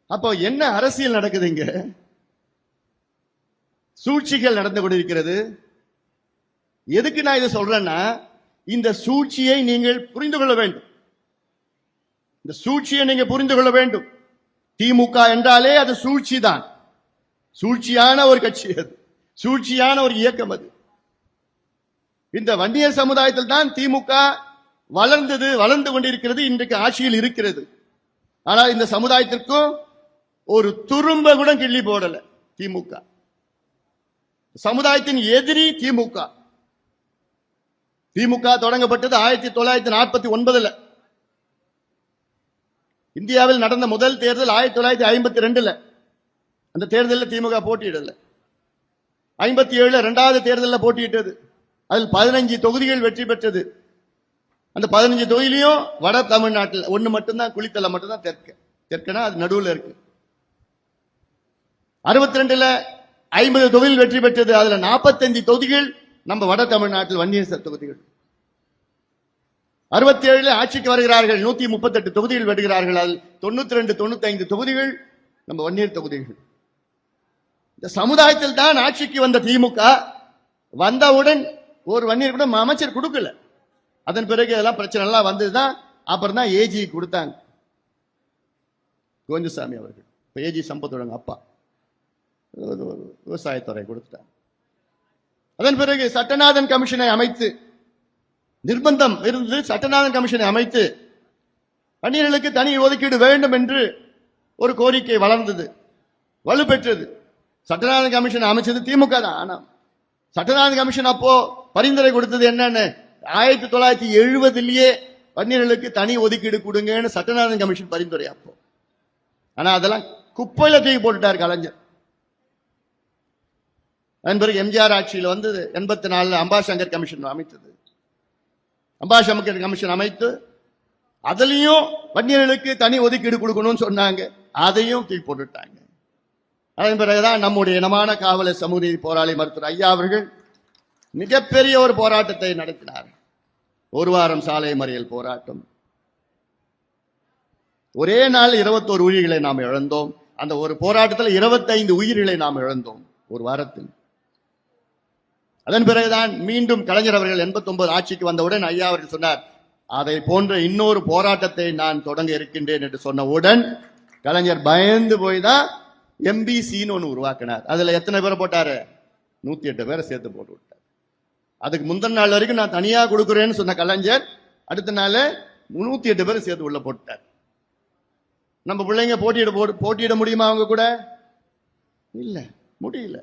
அப்போ என்ன அரசியல் நடக்குது இங்க? சூழ்ச்சிகள் நடந்து கொண்டிருக்கிறது. எதுக்கு நான் இதை சொல்றேன்னா, இந்த சூழ்ச்சியை நீங்கள் புரிந்து கொள்ள வேண்டும். இந்த சூழ்ச்சியை நீங்க புரிந்து கொள்ள வேண்டும். திமுக என்றாலே அது சூழ்ச்சி தான். சூழ்ச்சியான ஒரு கட்சி, அது சூழ்ச்சியான ஒரு இயக்கம். அது இந்த வன்னியர் சமுதாயத்தில் தான் திமுக வளர்ந்தது, வளர்ந்து கொண்டிருக்கிறது, இன்றைக்கு ஆட்சியில் இருக்கிறது. ஆனால் இந்த சமுதாயத்திற்கும் ஒரு துரும்ப கூட கிள்ளி போடல திமுக. சமுதாயத்தின் எதிரி திமுக. திமுக தொடங்கப்பட்டது 1949. இந்தியாவில் நடந்த முதல் தேர்தல் 1952. அந்த தேர்தலில் திமுக போட்டியிடல. 57 இரண்டாவது தேர்தலில் போட்டியிட்டது. அதில் 15 தொகுதிகள் வெற்றி பெற்றது. அந்த 15 தொகுதியிலையும் வட தமிழ்நாட்டில் ஒண்ணு மட்டும்தான், குளித்தலை மட்டும்தான் தெற்கனா அது நடுவில் இருக்கு. 62 50 தொகுதியில் வெற்றி பெற்றது. அதுல 45 தொகுதிகள் நம்ம வட தமிழ்நாட்டில் வன்னியர் தொகுதிகள். 67 ஆட்சிக்கு வருகிறார்கள், 138 தொகுதிகள் வருகிறார்கள். அதில் 92 95 தொகுதிகள் நம்ம வன்னியர் தொகுதிகள். இந்த சமுதாயத்தில் தான் ஆட்சிக்கு வந்த திமுக வந்தவுடன் ஒரு வன்னியர் கூட அமைச்சர் கொடுக்கல. அதன் பிறகு இதெல்லாம் பிரச்சனை எல்லாம் வந்ததுதான். அப்புறம் தான் ஏஜி கொடுத்தாங்க, கோவிந்தசாமி அவர்கள். ஏஜி சம்பத்தோட அப்பா விவசாயத்துறை கொடுத்தாங்க. அதன் பிறகு சட்டநாதன் கமிஷனை அமைத்து, நிர்பந்தம் இருந்து சட்டநாதன் கமிஷனை அமைத்து வன்னியர்களுக்கு தனி ஒதுக்கீடு வேண்டும் என்று ஒரு கோரிக்கை வளர்ந்தது, வலுப்பெற்றது. சட்டநாதன் கமிஷன் அமைச்சது திமுக தான். ஆனா சட்டநாதன் கமிஷன் அப்போ பரிந்துரை கொடுத்தது என்னன்னு, 1970 வன்னியர்களுக்கு தனி ஒதுக்கீடு கொடுங்கன்னு சட்டநாதன் கமிஷன் பரிந்துரை அப்போ. ஆனா அதெல்லாம் குப்பையில தூக்கி போட்டுட்டார் கலைஞர். அதன் பிறகு எம்ஜிஆர் ஆட்சியில் வந்து 84 அம்பாசங்கர் கமிஷன் அமைத்தது. அம்பாசங்கர் கமிஷன் அமைத்து அதுலயும் வன்னியர்களுக்கு தனி ஒதுக்கீடு கொடுக்கணும்னு சொன்னாங்க, அதையும் தூக்கி போட்டுட்டாங்க. அதன் பிறகுதான் நம்முடைய இனமான காவலர் சமூக நீதி போராளி மருத்துவர் ஐயா அவர்கள் மிகப்பெரிய ஒரு போராட்டத்தை நடத்தினார். ஒரு வாரம் சாலை மறியல் போராட்டம். ஒரே நாள் 21 உயிர்களை நாம் இழந்தோம். அந்த ஒரு போராட்டத்தில் 25 உயிர்களை நாம் இழந்தோம் ஒரு வாரத்தில். அதன் பிறகுதான் மீண்டும் கலைஞர் அவர்கள் 89 ஆட்சிக்கு வந்தவுடன் ஐயா அவர்கள் சொன்னார், அதை போன்ற இன்னொரு போராட்டத்தை நான் தொடங்க இருக்கின்றேன் என்று சொன்னவுடன் கலைஞர் பயந்து போய் தான் எம்பிசின்னு ஒன்று உருவாக்கினார். அதுல எத்தனை பேரை போட்டாரு? 108 பேரை சேர்த்து போட்டு விட்டார். அதுக்கு முந்தின நாள் வரைக்கும் நான் தனியா கொடுக்குறேன்னு சொன்ன கலைஞர் அடுத்த நாள் 108 பேரை சேர்த்து உள்ள போட்டார். நம்ம பிள்ளைங்க போட்டியிட முடியுமா அவங்க கூட? இல்ல, முடியல.